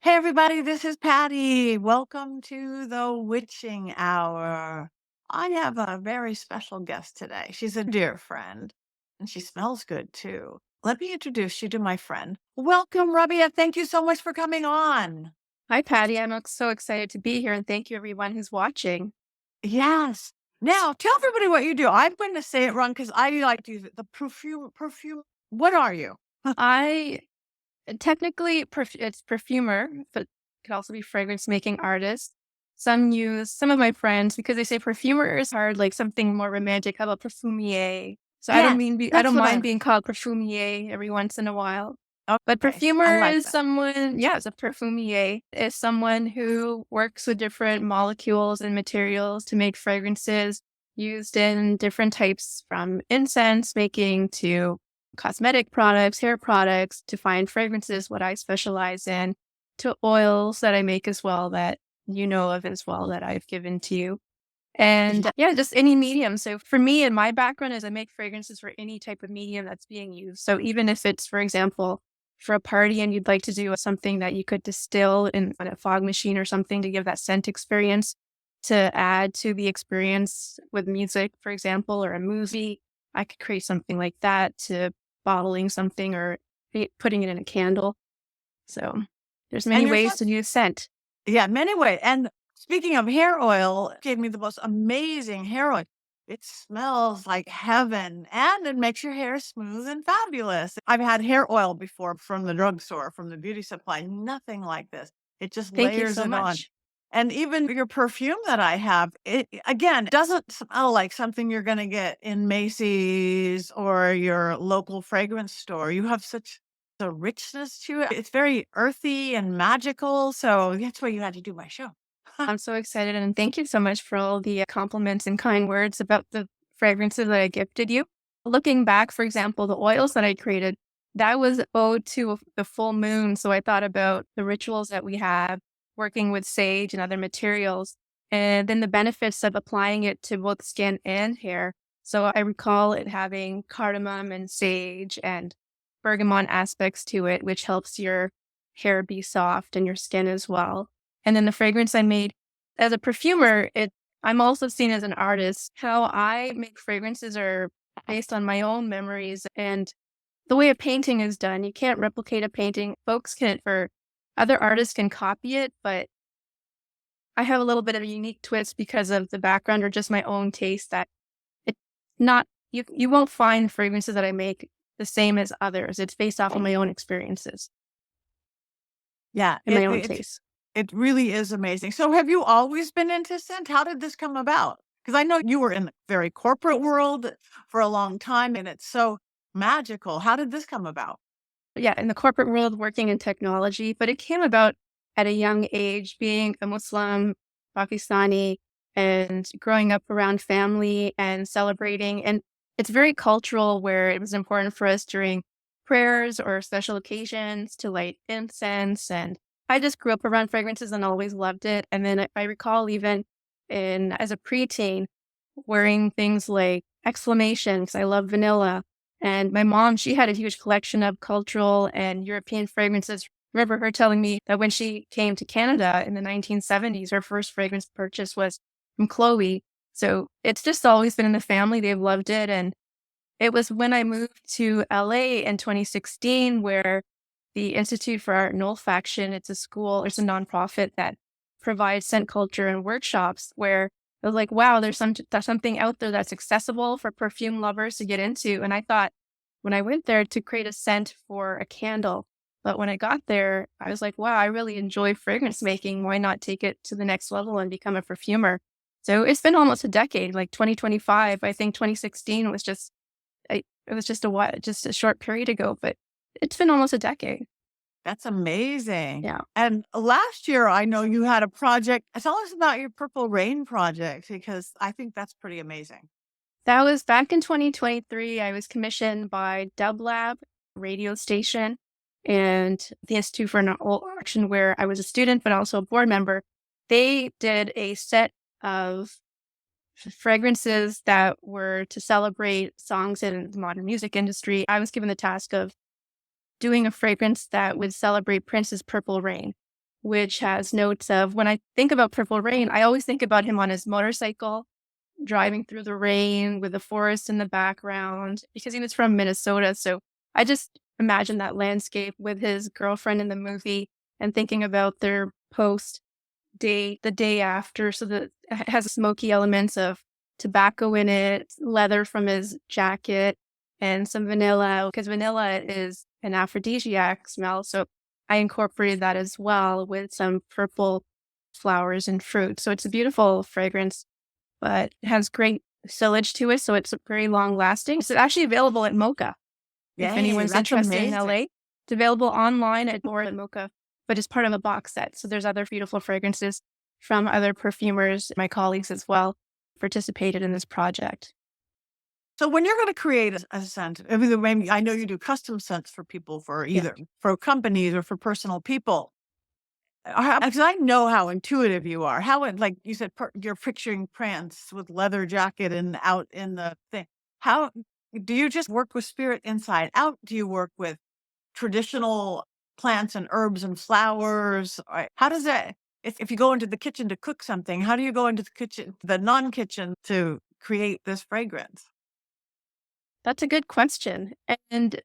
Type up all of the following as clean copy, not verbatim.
Hey everybody, this is Patty. Welcome to the Witching Hour. I have a very special guest today. She's a dear friend and she smells good too. Let me introduce you to my friend. Welcome, Rubia. Thank you so much for coming on. Hi, Patty. So excited to be here, and thank you, everyone who's watching. Yes. Now tell everybody what you do. I'm going to say it wrong because I like to use it. The perfume. What are you? I technically it's perfumer, but could also be fragrance making artist. Some of my friends because they say perfumer is hard, like something more romantic. How about perfumier? So Yes, I that's don't what mind I. being called perfumier every once in a while. But Okay, I perfumer like is that. someone, yeah, it's a perfumier is someone who works with different molecules and materials to make fragrances used in different types from incense making to cosmetic products, hair products, to fine fragrances, what I specialize in, to oils that I make as well that you know of as well that I've given to you. And Yeah. yeah, just any medium. So for me and my background is I make fragrances for any type of medium that's being used. So even if it's, for example, for a party and you'd like to do something that you could distill in on a fog machine or something to give that scent experience to add to the experience with music, for example, or a movie, I could create something like that to bottling something or putting it in a candle. So there's And many you're ways so. to use scent. Yeah, many ways. And speaking of hair oil, gave me the most amazing hair oil. It smells like heaven and it makes your hair smooth and fabulous. I've had hair oil before from the drugstore, from the beauty supply, nothing like this. It just Thank you layers so it on. much. And even your perfume that I have, it again doesn't smell like something you're going to get in Macy's or your local fragrance store. You have such a richness to it. It's very earthy and magical. So that's why you had to do my show. I'm so excited and thank you so much for all the compliments and kind words about the fragrances that I gifted you. Looking back, for example, the oils that I created, that was ode to the full moon. So I thought about the rituals that we have working with sage and other materials, and then the benefits of applying it to both skin and hair. So I recall it having cardamom and sage and bergamot aspects to it, which helps your hair be soft and your skin as well. And then the fragrance I made as a perfumer, I'm also seen as an artist. How I make fragrances are based on my own memories and the way a painting is done. You can't replicate a painting. Folks can, or other artists can copy it, but I have a little bit of a unique twist because of the background or just my own taste that it's not, you won't find fragrances that I make the same as others. It's based off of my own experiences Yeah, and my own taste. it really is amazing. So have you always been into scent? How did this come about? Because I know you were in the very corporate world for a long time and it's so magical. How did this come about? Yeah, in the corporate world, working in technology, but it came about at a young age, being a Muslim, Pakistani, and growing up around family and celebrating. And it's very cultural where it was important for us during prayers or special occasions to light incense. And I just grew up around fragrances and always loved it. And then I recall even in as a preteen wearing things like exclamation because I love vanilla and my mom, she had a huge collection of cultural and European fragrances. Remember her telling me that when she came to Canada in the 1970s, her first fragrance purchase was from Chloe. So it's just always been in the family. They've loved it. And it was when I moved to LA in 2016 where the Institute for Art and Olfaction, it's a school, it's a nonprofit that provides scent culture and workshops where I was like, wow, there's something out there that's accessible for perfume lovers to get into. And I thought when I went there to create a scent for a candle, but when I got there, I was like, wow, I really enjoy fragrance making. Why not take it to the next level and become a perfumer? So it's been almost a decade, like 2025. I think 2016 was just it was just a while, just a short period ago, but it's been almost a decade. That's amazing. Yeah. And last year, I know you had a project. Tell us about your Purple Rain project because I think that's pretty amazing. That was back in 2023. I was commissioned by Dub Lab radio station and the Institute for an Old Action, where I was a student, but also a board member. They did a set of fragrances that were to celebrate songs in the modern music industry. I was given the task of doing a fragrance that would celebrate Prince's Purple Rain. which has notes of when I think about Purple Rain, I always think about him on his motorcycle driving through the rain with the forest in the background because he was from Minnesota. So I just imagine that landscape with his girlfriend in the movie and thinking about their post date the day after. So that it has smoky elements of tobacco in it, leather from his jacket, and some vanilla because vanilla is an aphrodisiac smell. So I incorporated that as well with some purple flowers and fruit. So it's a beautiful fragrance, but it has great sillage to it, so it's very long lasting. It's actually available at Mocha if Yay, anyone's that's interested in amazing. LA. It's available online at or at Mocha, but it's part of a box set. So there's other beautiful fragrances from other perfumers, my colleagues as well, participated in this project. So when you're gonna create a scent, I mean, maybe I know you do custom scents for people for Yeah. either for companies or for personal people. Because I know how intuitive you are. How it like you said, you're picturing Prance with leather jacket and out in the thing. How do you just work with spirit inside out? Do you work with traditional plants and herbs and flowers? How does that? If you go into the kitchen to cook something, how do you go into the kitchen, the non-kitchen, to create this fragrance? That's a good question. And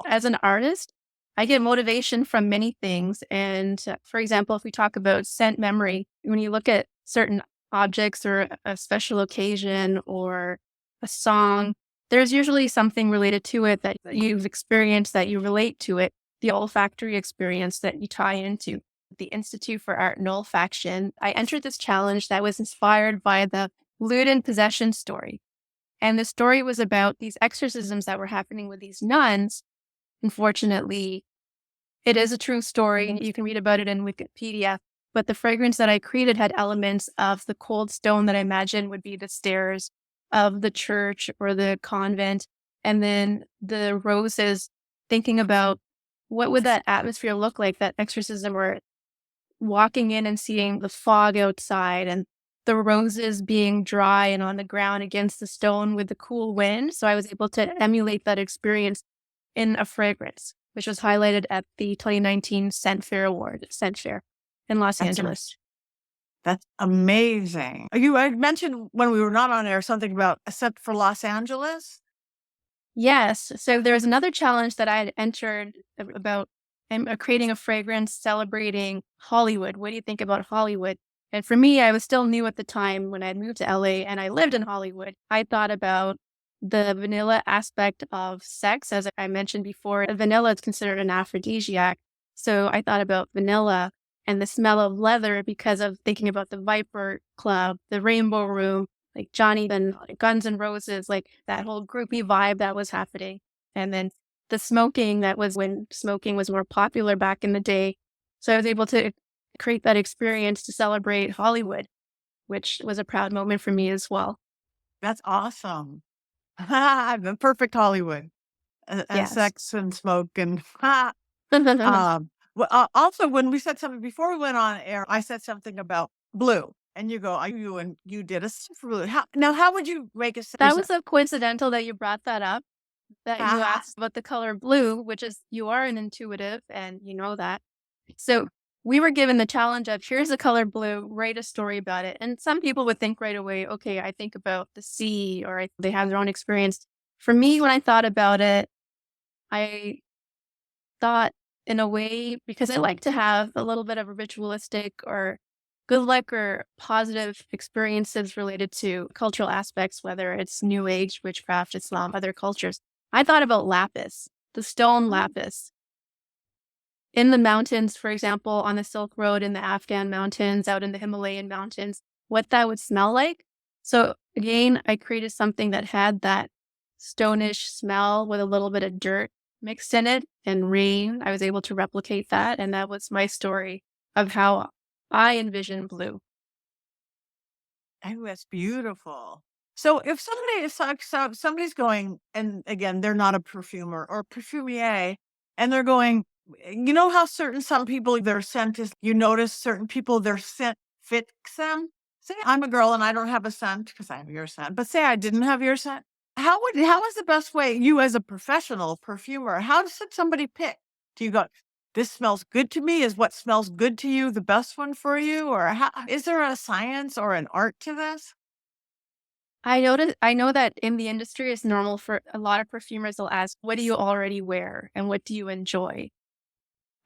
as an artist, I get motivation from many things. And for example, if we talk about scent memory, when you look at certain objects or a special occasion or a song, there's usually something related to it that you've experienced that you relate to it, the olfactory experience that you tie into. The Institute for Art and Olfaction, I entered this challenge that was inspired by the Loudon possession story. And the story was about these exorcisms that were happening with these nuns. Unfortunately, it is a true story, and you can read about it in Wikipedia. But the fragrance that I created had elements of the cold stone that I imagine would be the stairs of the church or the convent. And then the roses, thinking about what would that atmosphere look like, that exorcism, or walking in and seeing the fog outside and the roses being dry and on the ground against the stone with the cool wind. So I was able to emulate that experience in a fragrance, which was highlighted at the 2019 Scent Fair in Los That's Angeles. That's amazing. You had mentioned when we were not on air something about a set for Los Angeles? Yes. So there was another challenge that I had entered about creating a fragrance celebrating Hollywood. What do you think about Hollywood? And for me, I was still new at the time when I had moved to LA and I lived in Hollywood. I thought about the vanilla aspect of sex. As I mentioned before, vanilla is considered an aphrodisiac. So I thought about vanilla and the smell of leather because of thinking about the Viper Club, the Rainbow Room, like Johnny and Guns N' Roses, like that whole groupie vibe that was happening. And then the smoking that was when smoking was more popular back in the day. So I was able to create that experience to celebrate Hollywood, which was a proud moment for me as well. That's awesome. The perfect Hollywood, and Yes. sex and smoke and also, when we said something before we went on air, I said something about blue, and you go, "Are you," and you did a scent for blue. How would you make a scent That was so coincidental that you brought that up, that you Ah, asked about the color blue, which is you are an intuitive and you know that. So we were given the challenge of here's the color blue, write a story about it. And some people would think right away, okay, I think about the sea or they have their own experience. For me, when I thought about it, I thought in a way, because I like to have a little bit of a ritualistic or good luck or positive experiences related to cultural aspects, whether it's New Age, witchcraft, Islam, other cultures. I thought about lapis, the stone mm, lapis. In the mountains, for example, on the Silk Road, in the Afghan mountains, out in the Himalayan mountains, what that would smell like. So again, I created something that had that stonish smell with a little bit of dirt mixed in it and rain. I was able to replicate that. And that was my story of how I envision blue. oh, that's beautiful. So if somebody's going, and again, they're not a perfumer or perfumier, and they're going, you know how some people, their scent is, you notice certain people, their scent fits them? Say I'm a girl and I don't have a scent because I have your scent, but say I didn't have your scent. How is the best way, you as a professional perfumer, how should somebody pick? Do you go, this smells good to me? Is what smells good to you the best one for you? Or is there a science or an art to this? I know that in the industry, it's normal for a lot of perfumers will ask, "What do you already wear and what do you enjoy?"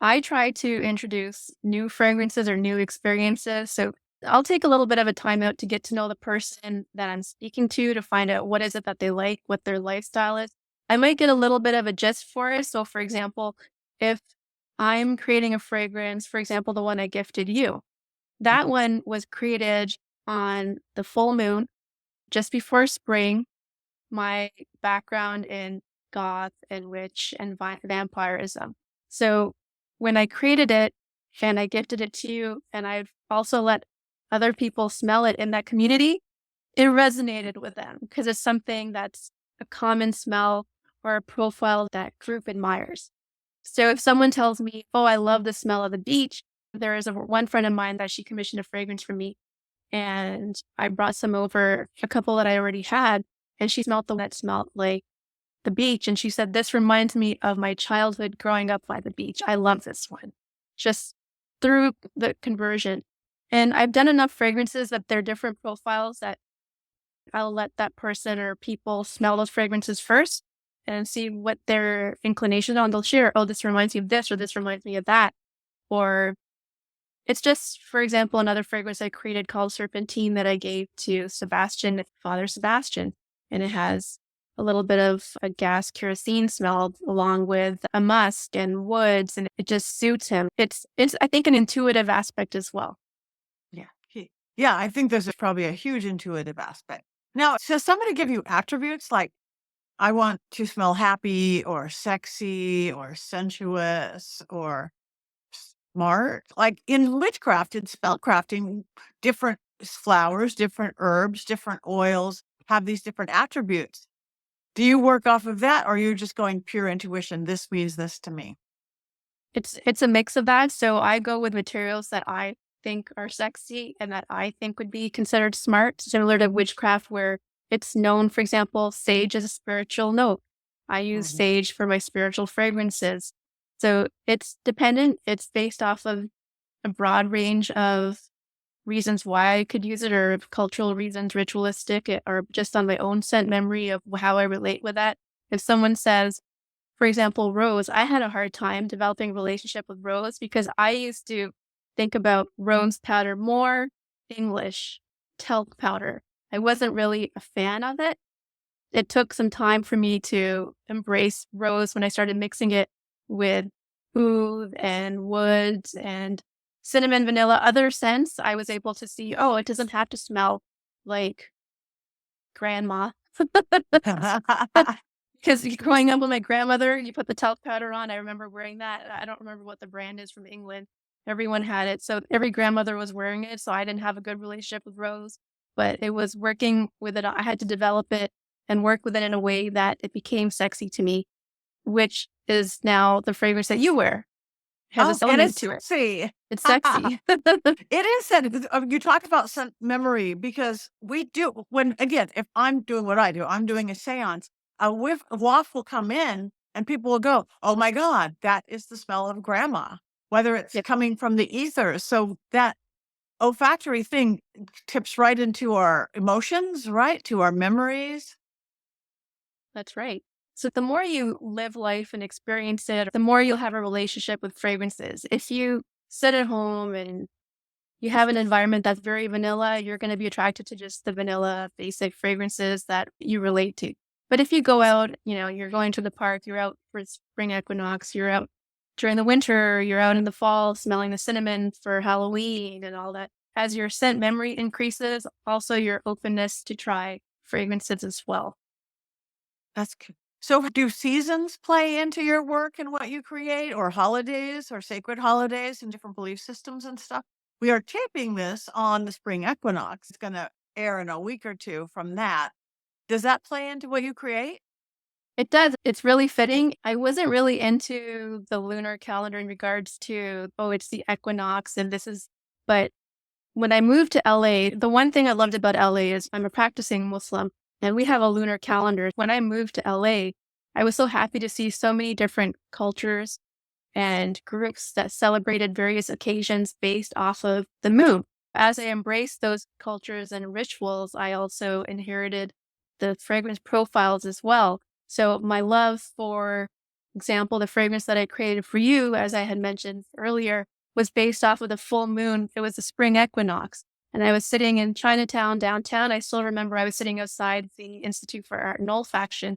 I try to introduce new fragrances or new experiences. So I'll take a little bit of a time out to get to know the person that I'm speaking to find out what is it that they like, what their lifestyle is. I might get a little bit of a gist for it. So, for example, if I'm creating a fragrance, for example, the one I gifted you, that one was created on the full moon just before spring. My background in goth and witch and vampirism. So when I created it and I gifted it to you, and I've also let other people smell it in that community, it resonated with them because it's something that's a common smell or a profile that group admires. So if someone tells me, "Oh, I love the smell of the beach," there is one friend of mine that she commissioned a fragrance for me, and I brought some over, a couple that I already had, and she smelled the one that smelled like the beach, and she said, "This reminds me of my childhood growing up by the beach. I love this one." Just through the conversion. And I've done enough fragrances that they're different profiles that I'll let that person or people smell those fragrances first and see what their inclination on. They'll share, "Oh, this reminds me of this," or "This reminds me of that." Or it's just, for example, another fragrance I created called Serpentine that I gave to Sebastian, Father Sebastian. And it has a little bit of a gas kerosene smell along with a musk and woods, and it just suits him. It's I think an intuitive aspect as well. Yeah. Yeah, I think there's probably a huge intuitive aspect. Now, does somebody give you attributes like, I want to smell happy or sexy or sensuous or smart? Like in witchcraft and spellcrafting, different flowers, different herbs, different oils have these different attributes. Do you work off of that or are you just going pure intuition? This means this to me. It's a mix of that. So I go with materials that I think are sexy and that I think would be considered smart, similar to witchcraft, where it's known, for example, sage is a spiritual note. I use Mhm. sage for my spiritual fragrances. So it's dependent. It's based off of a broad range of reasons why I could use it, or cultural reasons, ritualistic, or just on my own scent memory of how I relate with that. If someone says, for example, rose, I had a hard time developing a relationship with rose because I used to think about rose powder more English, talc powder. I wasn't really a fan of it. It took some time for me to embrace rose when I started mixing it with oud and woods and cinnamon, vanilla, other scents. I was able to see, oh, it doesn't have to smell like grandma. Because growing up with my grandmother, you put the talc powder on. I remember wearing that. I don't remember what the brand is from England. Everyone had it. So every grandmother was wearing it. So I didn't have a good relationship with rose, but it was working with it. I had to develop it and work with it in a way that it became sexy to me, which is now the fragrance that you wear. It has Oh, this and element it's to it. sexy. It's sexy. It is said, you talk about scent memory because we do when again, if I'm doing what I do, I'm doing a seance, a waft will come in and people will go, "Oh my god, that is the smell of grandma," whether it's Yep, coming from the ether. So that olfactory thing tips right into our emotions, right? To our memories. that's right. So the more you live life and experience it, the more you'll have a relationship with fragrances. If you sit at home and you have an environment that's very vanilla, you're going to be attracted to just the vanilla basic fragrances that you relate to. But if you go out, you're going to the park, you're out for spring equinox, you're out during the winter, you're out in the fall smelling the cinnamon for Halloween and all that. As your scent memory increases, also your openness to try fragrances as well. That's c So do seasons play into your work and what you create, or holidays or sacred holidays and different belief systems and stuff? We are taping this on the spring equinox. It's gonna air in a week or 2 from that. Does that play into what you create? It does. It's really fitting. I wasn't really into the lunar calendar in regards to, oh, it's the equinox and this is, but when I moved to LA, the one thing I loved about LA is I'm a practicing Muslim and we have a lunar calendar. When I moved to LA, I was so happy to see so many different cultures and groups that celebrated various occasions based off of the moon. As I embraced those cultures and rituals, I also inherited the fragrance profiles as well. So my love for example, the fragrance that I created for you, as I had mentioned earlier, was based off of the full moon. It was the spring equinox. And I was sitting in Chinatown, downtown. I still remember I was sitting outside the Institute for Art and Olfaction.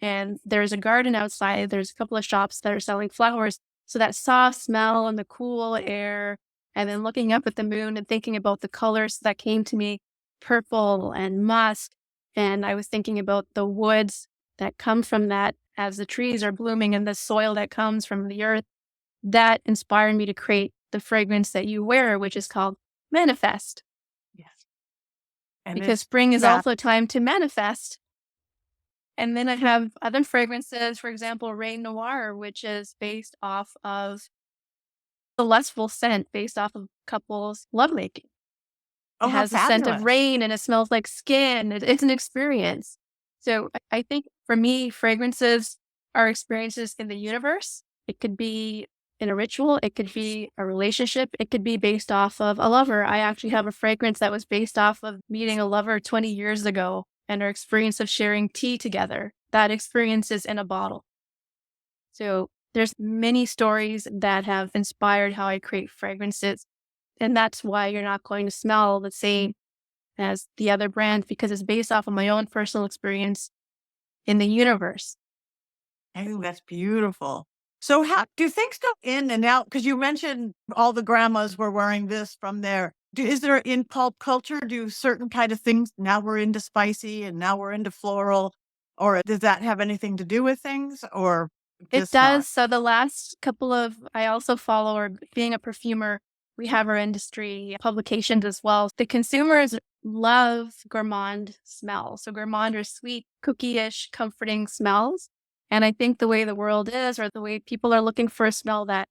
And there's a garden outside. There's a couple of shops that are selling flowers. So that soft smell and the cool air, and then looking up at the moon and thinking about the colors that came to me, purple and musk. And I was thinking about the woods that come from that as the trees are blooming and the soil that comes from the earth. That inspired me to create the fragrance that you wear, which is called Manifest, Yes. And because it's spring is yeah. also time to manifest. And then I have other fragrances, for example, Rain Noir, which is based off of the lustful scent based off of couples lovemaking. Oh, It how has a scent of fabulous. rain and it smells like skin. It's an experience. So I think for me, fragrances are experiences in the universe. It could be in a ritual, it could be a relationship, it could be based off of a lover. I actually have a fragrance that was based off of meeting a lover 20 years ago and our experience of sharing tea together. That experience is in a bottle. So there's many stories that have inspired how I create fragrances. And that's why you're not going to smell the same as the other brand because it's based off of my own personal experience in the universe. I think that's beautiful. So how do things go in and out? Because you mentioned all the grandmas were wearing this from there. Is there in pulp culture, do certain kind of things now we're into spicy and now we're into floral, or does that have anything to do with things or It just not? does. So the last couple of, I also follow, or being a perfumer, we have our industry publications as well. The consumers love gourmand smells. So gourmand are sweet, cookie-ish, comforting smells. And I think the way the world is, or the way people are looking for a smell that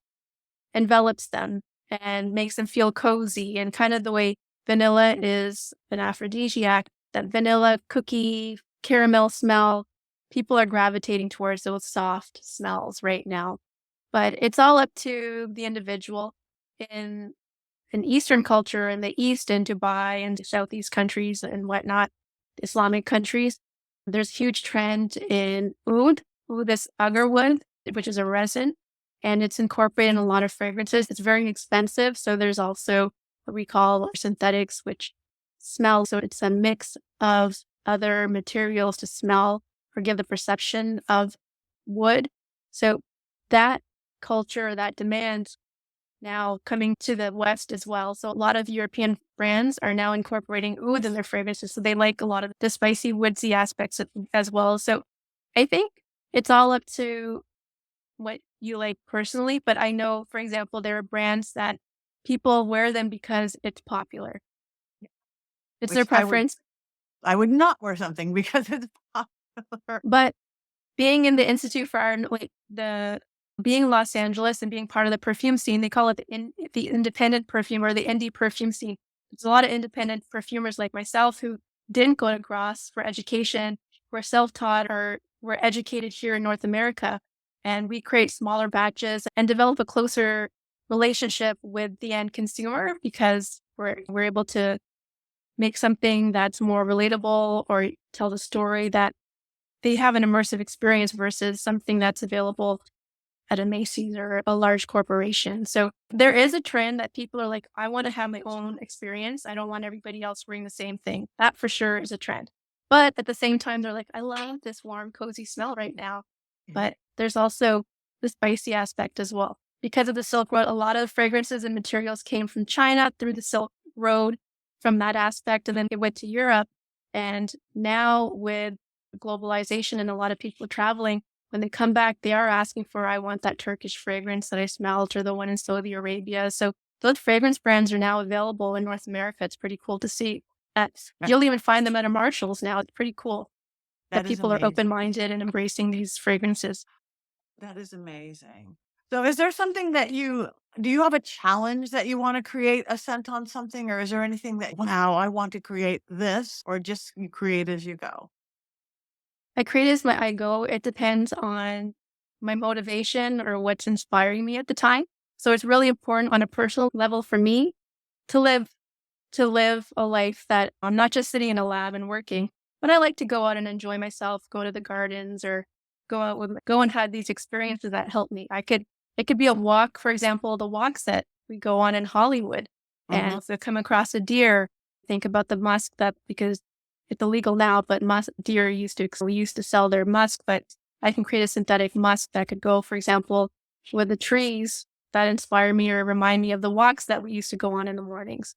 envelops them and makes them feel cozy, and kind of the way vanilla is an aphrodisiac, that vanilla cookie caramel smell, people are gravitating towards those soft smells right now. But it's all up to the individual. In Eastern culture, in the East, in Dubai and Southeast countries and whatnot, Islamic countries, there's a huge trend in oud. Oud is agar wood, which is a resin, and it's incorporated in a lot of fragrances. It's very expensive. So there's also what we call synthetics, which smell. So it's a mix of other materials to smell or give the perception of wood. So that culture, that demand now coming to the West as well. So a lot of European brands are now incorporating oud in their fragrances. So they like a lot of the spicy, woodsy aspects as well. So I think it's all up to what you like personally. But I know, for example, there are brands that people wear them because it's popular. It's their Which preference. I would not wear something because it's popular. But being in the Institute for Art, like being in Los Angeles and being part of the perfume scene, they call it the independent perfume or the indie perfume scene. There's a lot of independent perfumers like myself who didn't go to Gross for education, were self-taught or were educated here in North America. And we create smaller batches and develop a closer relationship with the end consumer because we're able to make something that's more relatable or tell the story that they have an immersive experience versus something that's available at a Macy's or a large corporation. So there is a trend that people are like, I want to have my own experience. I don't want everybody else wearing the same thing. That for sure is a trend. But at the same time, they're like, I love this warm, cozy smell right now. Yeah. But there's also the spicy aspect as well. Because of the Silk Road, a lot of fragrances and materials came from China through the Silk Road from that aspect. And then it went to Europe. And now with globalization and a lot of people traveling, when they come back, they are asking for, I want that Turkish fragrance that I smelled or the one in Saudi Arabia. So those fragrance brands are now available in North America. It's pretty cool to see that. That You'll even find them at a Marshall's now. It's pretty cool that that is people are amazing. open minded and embracing these fragrances. That is amazing. So is there something that do you have a challenge that you wanna create a scent on something, or is there anything that, "Wow, I want to create this," or just you create as you go? I create as my I go. It depends on. my motivation or what's inspiring me at the time. So it's really important on a personal level for me to live a life that I'm not just sitting in a lab and working, but I like to go out and enjoy myself, go to the gardens or go and have these experiences that help me. It could be a walk, for example, the walks that we go on in Hollywood. Mhm. And if I come across a deer, think about the musk that because it's illegal now, but deer we used to sell their musk, but I can create a synthetic musk that could go, for example, with the trees that inspire me or remind me of the walks that we used to go on in the mornings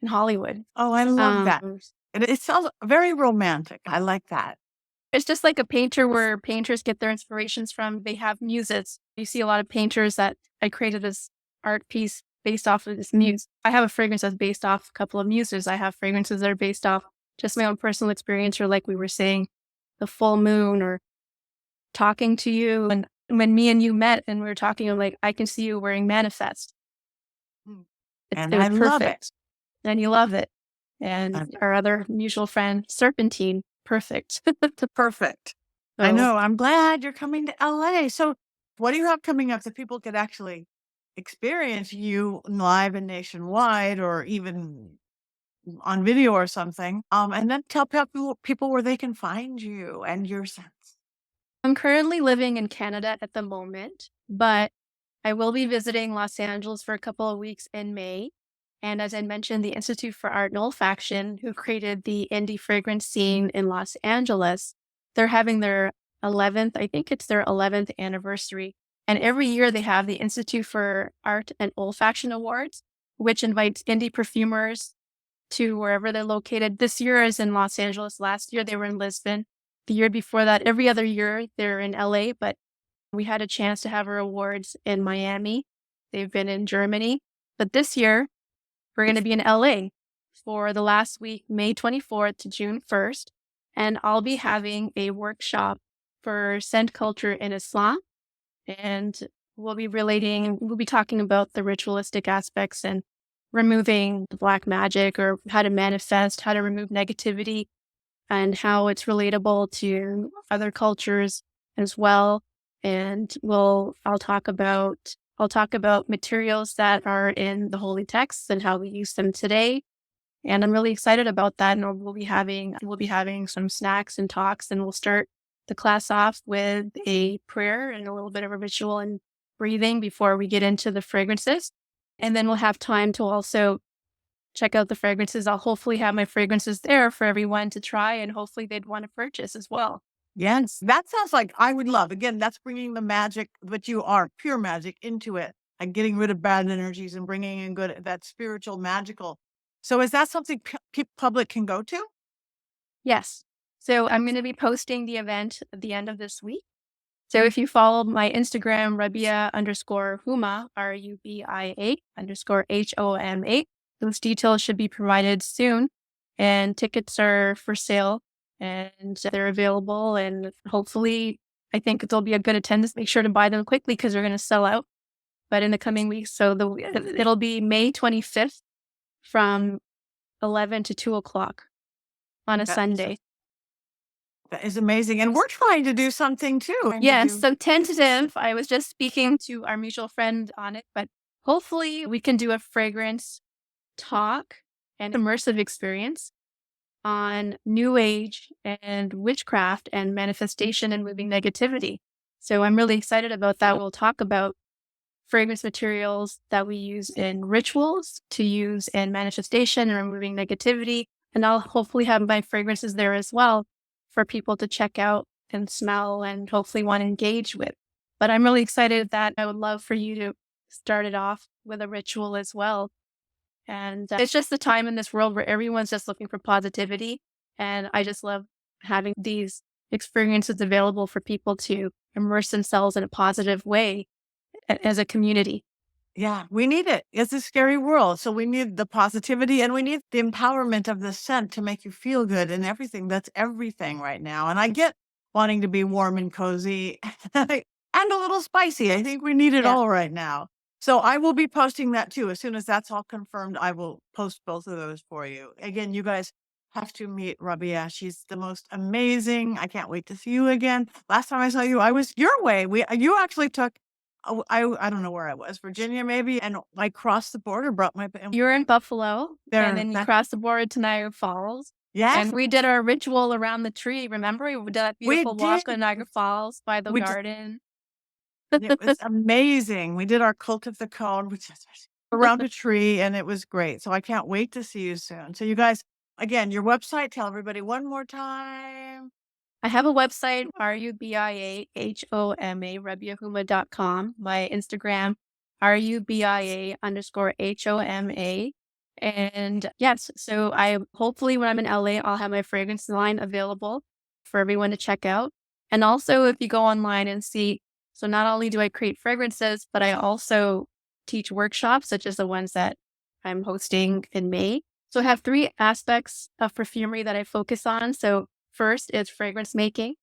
in Hollywood. Oh, I love that. Um, It sounds very romantic. I like that. it's just like a painter where painters get their inspirations from. They have muses. You see a lot of painters that I created this art piece based off of this muse. I have a fragrance that's based off a couple of muses. I have fragrances that are based off just my own personal experience, or like we were saying, the full moon, or talking to you. And when me and you met and we were talking, I'm like, I can see you wearing manifest. Mm. It And was I love it. perfect. And you love it. And And our other mutual friend, Serpentine, perfect. perfect. I So know. I'm glad you're coming to LA. So, what do you have coming up that people could actually experience you live and nationwide, or even on video or something? And then tell people where they can find you and your sense. I'm currently living in Canada at the moment, but I will be visiting Los Angeles for a couple of weeks in May. And as I mentioned, the Institute for Art and Olfaction, who created the indie fragrance scene in Los Angeles, they're having their 11th, I think it's their 11th anniversary. And every year they have the Institute for Art and Olfaction Awards, which invites indie perfumers to wherever they're located. This year is in Los Angeles. Last year they were in Lisbon. The year before that, every other year they're in LA, but we had a chance to have our awards in Miami. They've been in Germany. But this year we're going to be in LA for the last week, May 24th to June 1st. And I'll be having a workshop for scent culture in Islam. And we'll be talking about the ritualistic aspects and removing the black magic, or how to manifest, how to remove negativity, and how it's relatable to other cultures as well. And I'll talk about materials that are in the holy texts and how we use them today. And I'm really excited about that. And we'll be having some snacks and talks, and we'll start the class off with a prayer and a little bit of a ritual and breathing before we get into the fragrances. And then we'll have time to also check out the fragrances. I'll hopefully have my fragrances there for everyone to try, and hopefully they'd want to purchase as well. Yes, that sounds like I would love. Again, that's bringing the magic, but you are pure magic into it, and getting rid of bad energies and bringing in good, that spiritual, magical. So, is that something public can go to? Yes. So I'm going to be posting the event at the end of this week. So if you follow my Instagram, Rubia underscore Huma, RUBIA underscore HOMA, those details should be provided soon. And tickets are for sale and they're available. And hopefully, I think there'll be a good attendance. Make sure to buy them quickly because they're going to sell out. But in the coming weeks, it'll be May 25th from 11 to 2 o'clock on a That is Sunday. that is amazing, and we're trying to do something too. Trying to Yes, do so tentative. I was just speaking to our mutual friend on it, but hopefully we can do a fragrance talk and immersive experience on new age and witchcraft and manifestation and moving negativity. So I'm really excited about that. We'll talk about fragrance materials that we use in rituals to use in manifestation and removing negativity. And I'll hopefully have my fragrances there as well for people to check out and smell and hopefully want to engage with. But I'm really excited that I would love for you to start it off with a ritual as well. And it's just the time in this world where everyone's just looking for positivity. And I just love having these experiences available for people to immerse themselves in a positive way as a community. Yeah, we need it. It's a scary world. So we need the positivity, and we need the empowerment of the scent to make you feel good and everything. That's everything right now. And I get wanting to be warm and cozy and a little spicy. I think we need it Yeah. all right now. So I will be posting that too. As soon as that's all confirmed, I will post both of those for you. Again, you guys have to meet Rubia. She's the most amazing. I can't wait to see you again. Last time I saw you, I was your way. You actually took, I don't know where I was, Virginia maybe, and I crossed the border, brought my, and You were in Buffalo, and there, then you that, crossed the border to Niagara Falls, yes, and we did our ritual around the tree. Remember? We did that we beautiful did. walk on Niagara Falls by the We did. garden. It was amazing. We did our cult of the cone, which is around a tree, and it was great. So I can't wait to see you soon. So you guys, again, your website, tell everybody one more time. I have a website, RUBIAHOMA, RubiaHOMA.com. My Instagram, RUBIA_HOMA. And yes, so I hopefully when I'm in LA, I'll have my fragrance line available for everyone to check out. And also, if you go online and see, so not only do I create fragrances, but I also teach workshops, such as the ones that I'm hosting in May. So I have three aspects of perfumery that I focus on. So first is fragrance making,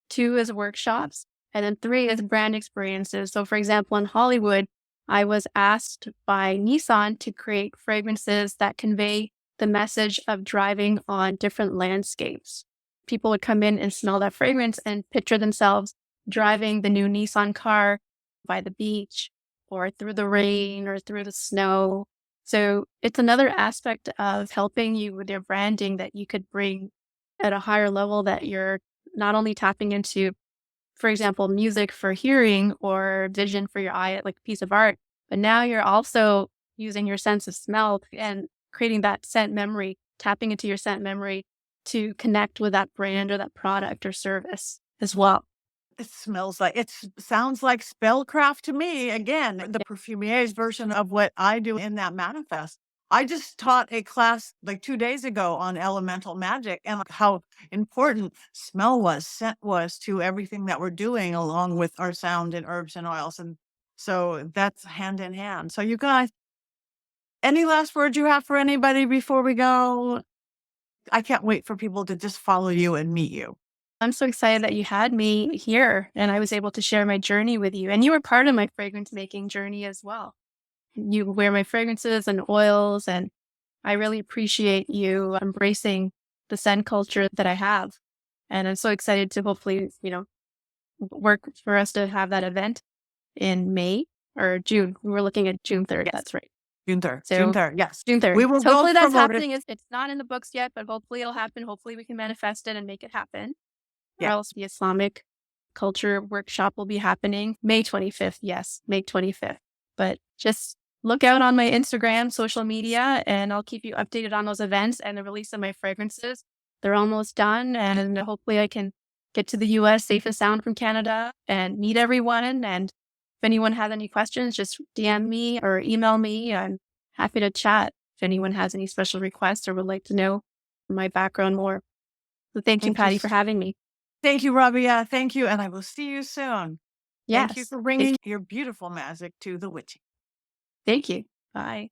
two is workshops, and then three is brand experiences. So, for example, in Hollywood, I was asked by Nissan to create fragrances that convey the message of driving on different landscapes. People would come in and smell that fragrance and picture themselves driving the new Nissan car by the beach or through the rain or through the snow. So it's another aspect of helping you with your branding that you could bring at a higher level, that you're not only tapping into, for example, music for hearing or vision for your eye, like a piece of art, but now you're also using your sense of smell and creating that scent memory, tapping into your scent memory to connect with that brand or that product or service as well. It smells like sounds like spellcraft to me. Again, the perfumier's version of what I do in that manifest. I just taught a class like 2 days ago on elemental magic and like how important smell was, scent was to everything that we're doing, along with our sound and herbs and oils. And so that's hand in hand. So you guys, any last words you have for anybody before we go? I can't wait for people to just follow you and meet you. I'm so excited that you had me here and I was able to share my journey with you. And you were part of my fragrance making journey as well. You wear my fragrances and oils, and I really appreciate you embracing the scent culture that I have. And I'm so excited to hopefully, work for us to have that event in May or June. We were looking at June 3rd. That's right. June 3rd. June So 3rd. Yes. June 3rd. We will So both hopefully that's promote it. happening. It's not in the books yet, but hopefully it'll happen. Hopefully we can manifest it and make it happen. Or Yeah. else the Islamic culture workshop will be happening May 25th. Yes, May 25th. But just look out on my Instagram, social media, and I'll keep you updated on those events and the release of my fragrances. They're almost done, and hopefully I can get to the US safe and sound from Canada and meet everyone. And if anyone has any questions, just DM me or email me. I'm happy to chat if anyone has any special requests or would like to know my background more. So thank you, Thank you. Patty, for having me. Thank you, Rabia. Thank you. And I will see you soon. Thank you Yes. for bringing your beautiful magic to the witching. Thank you. Bye.